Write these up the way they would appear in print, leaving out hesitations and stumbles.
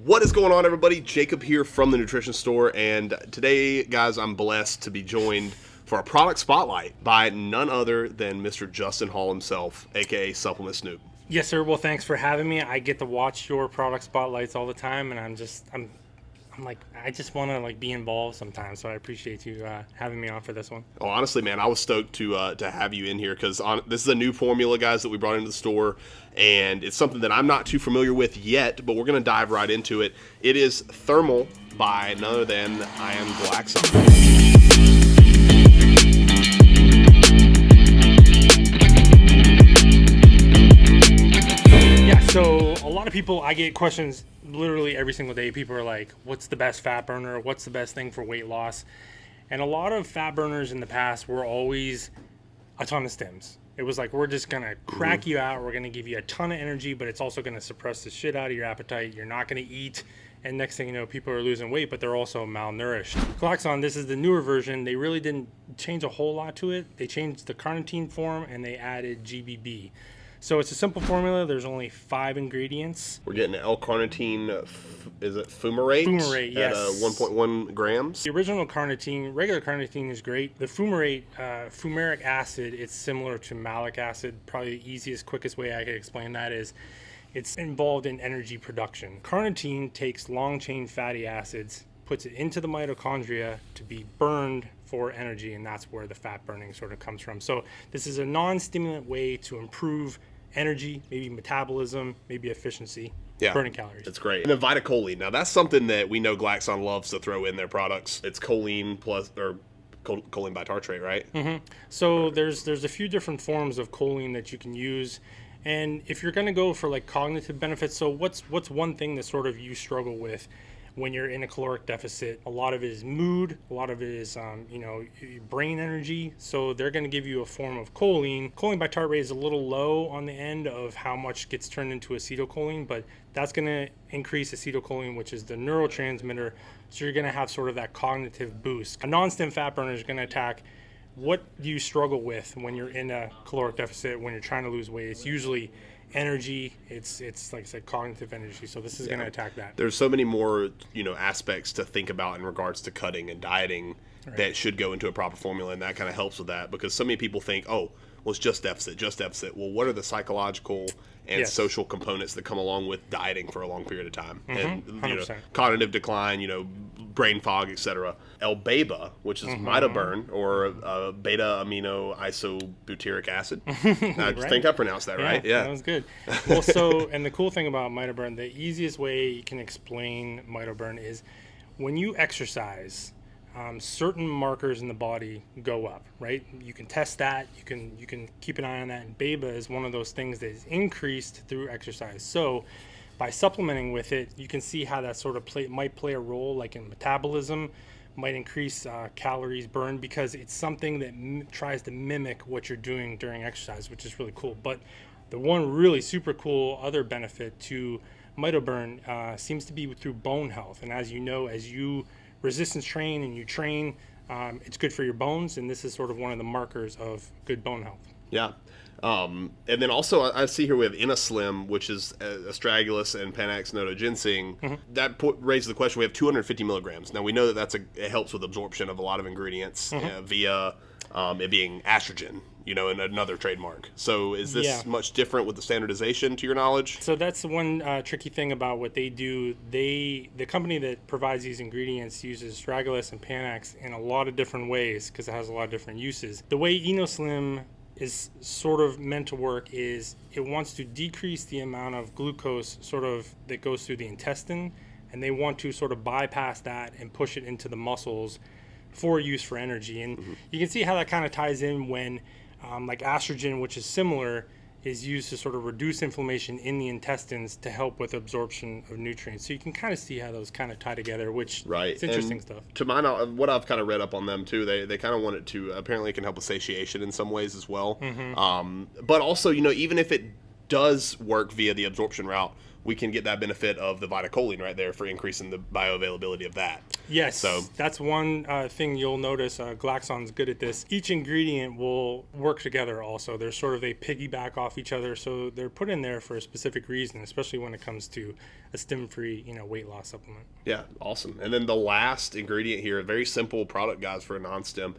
What is going on, everybody? Jacob here from the Nutrition Store, and today, guys, I'm blessed to be joined for a product spotlight by none other than Mr. Justin Hall himself, aka Supplement Snoop. Yes, sir. Well, thanks for having me. I get to watch your product spotlights all the time, and I'm like, I just want to be involved sometimes. So I appreciate you having me on for this one. Oh, honestly, man, I was stoked to have you in here because this is a new formula, guys, that we brought into the store, and it's something that I'm not too familiar with yet, but we're going to dive right into it. It is Thermal by none other than Glaxon. So a lot of people, I get questions literally every single day. People are like, what's the best fat burner? What's the best thing for weight loss? And a lot of fat burners in the past were always a ton of stims. It was like, we're just going to crack you out. We're going to give you a ton of energy, but it's also going to suppress the shit out of your appetite. You're not going to eat. And next thing you know, people are losing weight, but they're also malnourished. Glaxon, this is the newer version. They really didn't change a whole lot to it. They changed the carnitine form and they added GBB. So it's a simple formula. There's only 5 ingredients. We're getting L-carnitine, is it fumarate? Fumarate, yes. At 1.1 grams. The original carnitine, regular carnitine is great. The fumarate, fumaric acid, it's similar to malic acid. Probably the easiest, quickest way I could explain that is it's involved in energy production. Carnitine takes long-chain fatty acids, puts it into the mitochondria to be burned for energy, and that's where the fat burning sort of comes from. So this is a non-stimulant way to improve energy, maybe metabolism, maybe efficiency, burning calories. That's great. And then vitacholine. Now that's something that we know Glaxon loves to throw in their products. It's choline plus, or choline bitartrate, right? Mm-hmm. So there's a few different forms of choline that you can use. And if you're going to go for cognitive benefits, so what's one thing that sort of you struggle with when you're in a caloric deficit? A lot of it is mood, a lot of it is brain energy. So they're going to give you a form of choline. Choline bitartrate is a little low on the end of how much gets turned into acetylcholine, but that's going to increase acetylcholine, which is the neurotransmitter. So you're going to have sort of that cognitive boost. A non-stim fat burner is going to attack what do you struggle with when you're in a caloric deficit, when you're trying to lose weight. It's usually energy. It's like I said, cognitive energy. So this is going to attack that. There's so many more aspects to think about in regards to cutting and dieting that should go into a proper formula, and that kind of helps with that, because so many people think, oh, well, it's just deficit. Well, what are the psychological and social components that come along with dieting for a long period of time? And cognitive decline, brain fog, etc. L-beta, which is mitoburn, or beta amino isobutyric acid. I think I pronounced that right. Yeah, that was good. Well, and the cool thing about mitoburn, the easiest way you can explain mitoburn is when you exercise, certain markers in the body go up, right? You can test that. You can keep an eye on that. And beta is one of those things that is increased through exercise. So by supplementing with it, you can see how that sort of might play a role, like in metabolism, might increase calories burned, because it's something that tries to mimic what you're doing during exercise, which is really cool. But the one really super cool other benefit to mitoburn seems to be through bone health. And as you know, as you resistance train and you train, it's good for your bones, and this is sort of one of the markers of good bone health. Yeah. And then also I see here we have Innoslim, which is astragalus and Panax notoginseng. That raises the question. We have 250 milligrams. Now we know that it helps with absorption of a lot of ingredients via it being estrogen, and another trademark. So is this much different with the standardization, to your knowledge? So that's the one tricky thing about what they do. The company that provides these ingredients uses astragalus and Panax in a lot of different ways, because it has a lot of different uses. The way Innoslim is sort of meant to work is it wants to decrease the amount of glucose sort of that goes through the intestine, and they want to sort of bypass that and push it into the muscles for use for energy. And you can see how that kind of ties in when like estrogen, which is similar, is used to sort of reduce inflammation in the intestines to help with absorption of nutrients. So you can kind of see how those kind of tie together, which is interesting stuff. To my knowledge, what I've kind of read up on them too, they kind of want it to, apparently it can help with satiation in some ways as well. But also, even if it does work via the absorption route, we can get that benefit of the vitacholine right there for increasing the bioavailability of that. Yes, So that's one thing you'll notice. Glaxon's good at this. Each ingredient will work together also. They're sort of, they piggyback off each other, so they're put in there for a specific reason, especially when it comes to a stem-free, weight loss supplement. yeah, awesome. And then the last ingredient here, a very simple product, guys, for a non-stem,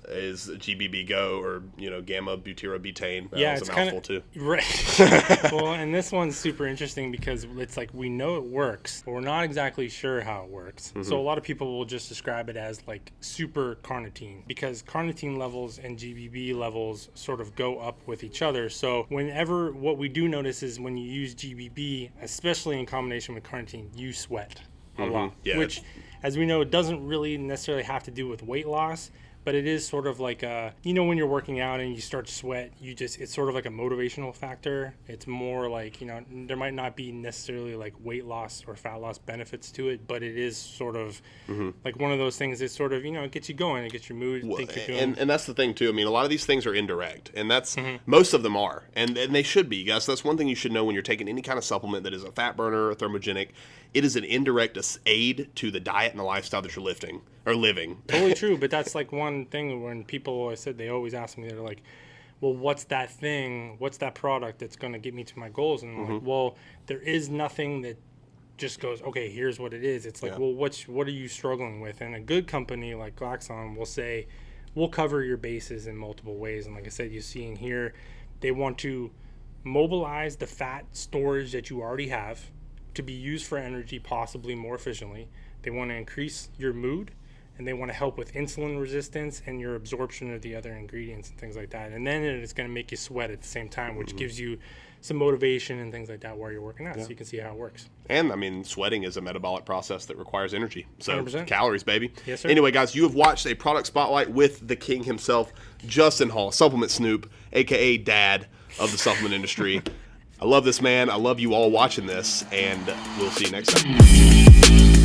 is GBB Go, or gamma butyrobutane. That was it's a mouthful kinda, too. Right. Well, and this one's super interesting because it's like we know it works, but we're not exactly sure how it works. So a lot of people will just describe it as like super carnitine, because carnitine levels and GBB levels sort of go up with each other. So whenever, what we do notice is when you use GBB, especially in combination with carnitine, you sweat a lot, Yeah, which, as we know, it doesn't really necessarily have to do with weight loss. But it is sort of like when you're working out and you start to sweat, it's sort of like a motivational factor. It's more like, there might not be necessarily like weight loss or fat loss benefits to it, but it is sort of like one of those things that sort of, it gets you going, it gets your mood. And that's the thing too. I mean, a lot of these things are indirect, and that's most of them are, and they should be, guys. That's one thing you should know when you're taking any kind of supplement that is a fat burner or thermogenic. It is an indirect aid to the diet and the lifestyle that you're living. Totally true, but that's like one thing when people, they always ask me, they're like, well, what's that thing, what's that product that's going to get me to my goals? And I'm like, well, there is nothing that just goes, okay, here's what it is. It's like, well, what are you struggling with? And a good company like Glaxon will say, we'll cover your bases in multiple ways. And like I said, you see in here, they want to mobilize the fat storage that you already have to be used for energy, possibly more efficiently. They want to increase your mood, and they want to help with insulin resistance and your absorption of the other ingredients and things like that. And then it's going to make you sweat at the same time, which gives you some motivation and things like that while you're working out, so you can see how it works. And I mean, sweating is a metabolic process that requires energy. So 100%. Calories, baby. Yes, sir. Anyway, guys, you have watched a product spotlight with the king himself, Justin Hall, Supplement Snoop, aka Dad of the supplement industry. I love this man. I love you all watching this, and we'll see you next time.